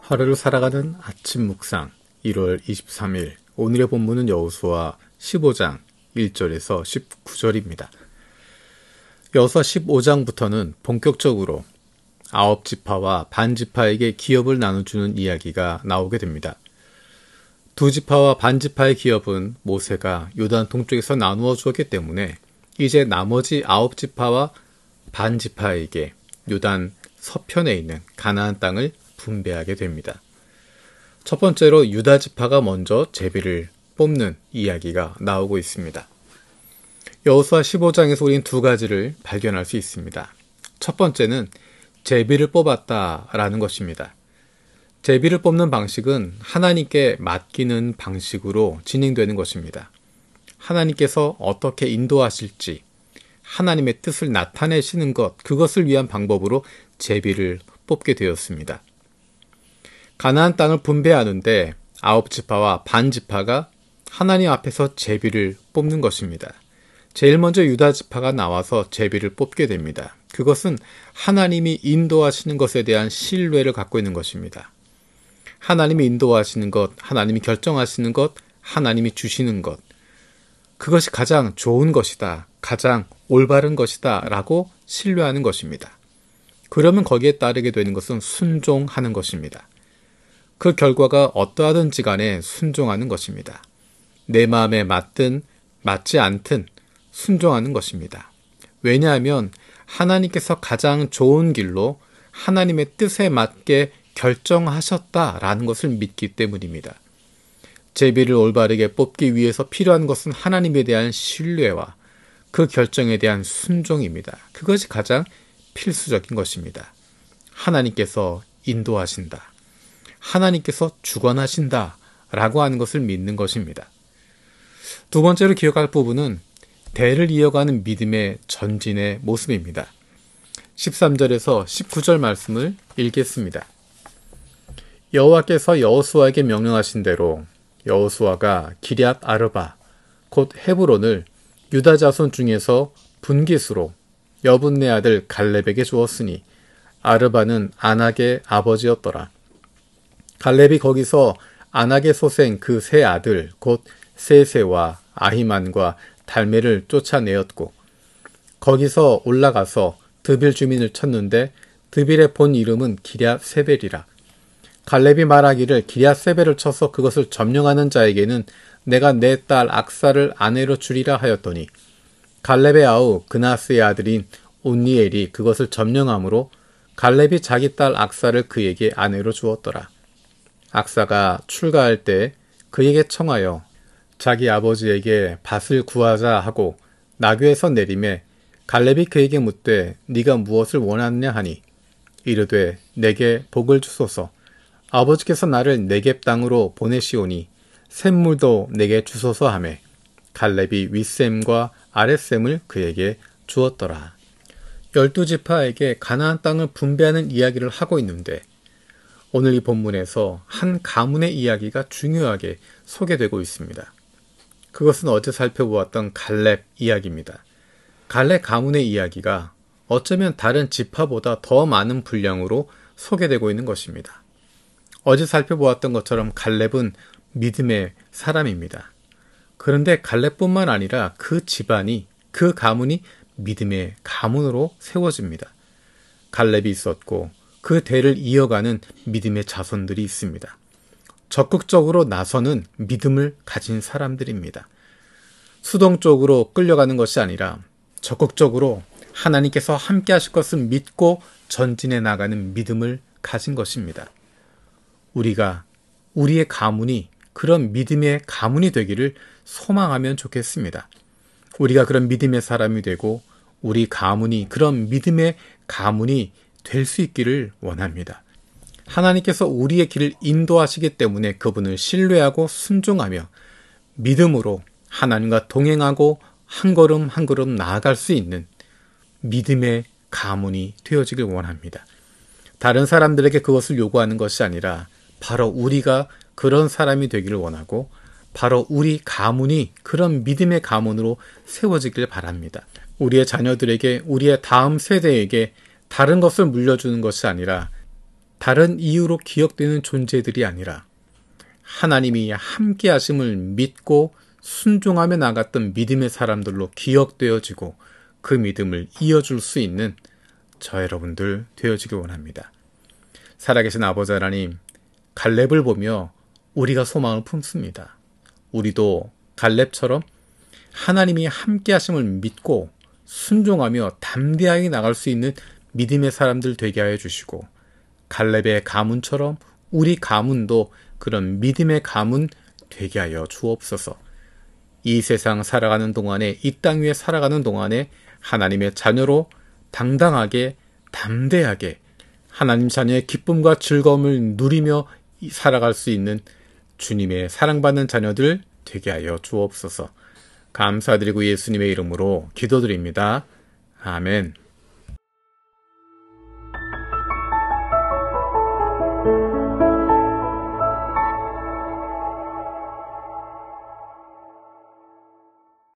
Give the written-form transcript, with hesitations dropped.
하루를 살아가는 아침 묵상 1월 23일 오늘의 본문은 여호수아 15장 1절에서 19절입니다. 여호수아 15장부터는 본격적으로 9지파와 반지파에게 기업을 나눠주는 이야기가 나오게 됩니다. 2지파와 반지파의 기업은 모세가 요단 동쪽에서 나누어 주었기 때문에 이제 나머지 9지파와 반지파에게 요단 서편에 있는 가나안 땅을 분배하게 됩니다. 첫 번째로 유다 지파가 먼저 제비를 뽑는 이야기가 나오고 있습니다. 여호수아 15장에서 우린 두 가지를 발견할 수 있습니다. 첫 번째는 제비를 뽑았다라는 것입니다. 제비를 뽑는 방식은 하나님께 맡기는 방식으로 진행되는 것입니다. 하나님께서 어떻게 인도하실지 하나님의 뜻을 나타내시는 것, 그것을 위한 방법으로 제비를 뽑게 되었습니다. 가나안 땅을 분배하는데 9지파와 반지파가 하나님 앞에서 제비를 뽑는 것입니다. 제일 먼저 유다 지파가 나와서 제비를 뽑게 됩니다. 그것은 하나님이 인도하시는 것에 대한 신뢰를 갖고 있는 것입니다. 하나님이 인도하시는 것, 하나님이 결정하시는 것, 하나님이 주시는 것, 그것이 가장 좋은 것이다, 가장 올바른 것이다 라고 신뢰하는 것입니다. 그러면 거기에 따르게 되는 것은 순종하는 것입니다. 그 결과가 어떠하든지 간에 순종하는 것입니다. 내 마음에 맞든 맞지 않든 순종하는 것입니다. 왜냐하면 하나님께서 가장 좋은 길로 하나님의 뜻에 맞게 결정하셨다라는 것을 믿기 때문입니다. 제비를 올바르게 뽑기 위해서 필요한 것은 하나님에 대한 신뢰와 그 결정에 대한 순종입니다. 그것이 가장 필수적인 것입니다. 하나님께서 인도하신다, 하나님께서 주관하신다 라고 하는 것을 믿는 것입니다. 두 번째로 기억할 부분은 대를 이어가는 믿음의 전진의 모습입니다. 13절에서 19절 말씀을 읽겠습니다. 여호와께서 여호수아에게 명령하신 대로 여호수아가 기럇 아르바 곧 헤브론을 유다 자손 중에서 분깃으로 여분네 아들 갈렙에게 주었으니 아르바는 안악의 아버지였더라. 갈렙이 거기서 안악의 소생 그 세 아들 곧 세세와 아히만과 달메를 쫓아내었고 거기서 올라가서 드빌 주민을 쳤는데 드빌의 본 이름은 기럇 세벨이라. 갈렙이 말하기를 기럇 세벨을 쳐서 그것을 점령하는 자에게는 내가 내 딸 악사를 아내로 주리라 하였더니 갈렙의 아우 그나스의 아들인 온니엘이 그것을 점령함으로 갈렙이 자기 딸 악사를 그에게 아내로 주었더라. 악사가 출가할 때 그에게 청하여 자기 아버지에게 밭을 구하자 하고 나귀에서 내림에 갈렙이 그에게 묻되 네가 무엇을 원하느냐 하니 이르되 내게 복을 주소서. 아버지께서 나를 네겝 땅으로 보내시오니 샘물도 내게 주소서 하매 갈렙이 윗샘과 아랫샘을 그에게 주었더라. 12지파에게 가나안 땅을 분배하는 이야기를 하고 있는데 오늘 이 본문에서 한 가문의 이야기가 중요하게 소개되고 있습니다. 그것은 어제 살펴보았던 갈렙 이야기입니다. 갈렙 가문의 이야기가 어쩌면 다른 지파보다 더 많은 분량으로 소개되고 있는 것입니다. 어제 살펴보았던 것처럼 갈렙은 믿음의 사람입니다. 그런데 갈렙뿐만 아니라 그 집안이, 그 가문이 믿음의 가문으로 세워집니다. 갈렙이 있었고 그 대를 이어가는 믿음의 자손들이 있습니다. 적극적으로 나서는 믿음을 가진 사람들입니다. 수동적으로 끌려가는 것이 아니라 적극적으로 하나님께서 함께 하실 것을 믿고 전진해 나가는 믿음을 가진 것입니다. 우리의 가문이 그런 믿음의 가문이 되기를 소망하면 좋겠습니다. 우리가 그런 믿음의 사람이 되고 우리 가문이 그런 믿음의 가문이 될 수 있기를 원합니다. 하나님께서 우리의 길을 인도하시기 때문에 그분을 신뢰하고 순종하며 믿음으로 하나님과 동행하고 한 걸음 한 걸음 나아갈 수 있는 믿음의 가문이 되어지길 원합니다. 다른 사람들에게 그것을 요구하는 것이 아니라 바로 우리가 그런 사람이 되기를 원하고 바로 우리 가문이 그런 믿음의 가문으로 세워지길 바랍니다. 우리의 자녀들에게, 우리의 다음 세대에게 다른 것을 물려주는 것이 아니라 다른 이유로 기억되는 존재들이 아니라 하나님이 함께 하심을 믿고 순종하며 나갔던 믿음의 사람들로 기억되어지고 그 믿음을 이어줄 수 있는 저 여러분들 되어지길 원합니다. 살아계신 아버지 하나님, 갈렙을 보며 우리가 소망을 품습니다. 우리도 갈렙처럼 하나님이 함께 하심을 믿고 순종하며 담대하게 나갈 수 있는 믿음의 사람들 되게 하여 주시고, 갈렙의 가문처럼 우리 가문도 그런 믿음의 가문 되게 하여 주옵소서. 이 세상 살아가는 동안에, 이 땅 위에 살아가는 동안에 하나님의 자녀로 당당하게 담대하게 하나님 자녀의 기쁨과 즐거움을 누리며 살아갈 수 있는 주님의 사랑받는 자녀들 되게 하여 주옵소서. 감사드리고 예수님의 이름으로 기도드립니다. 아멘.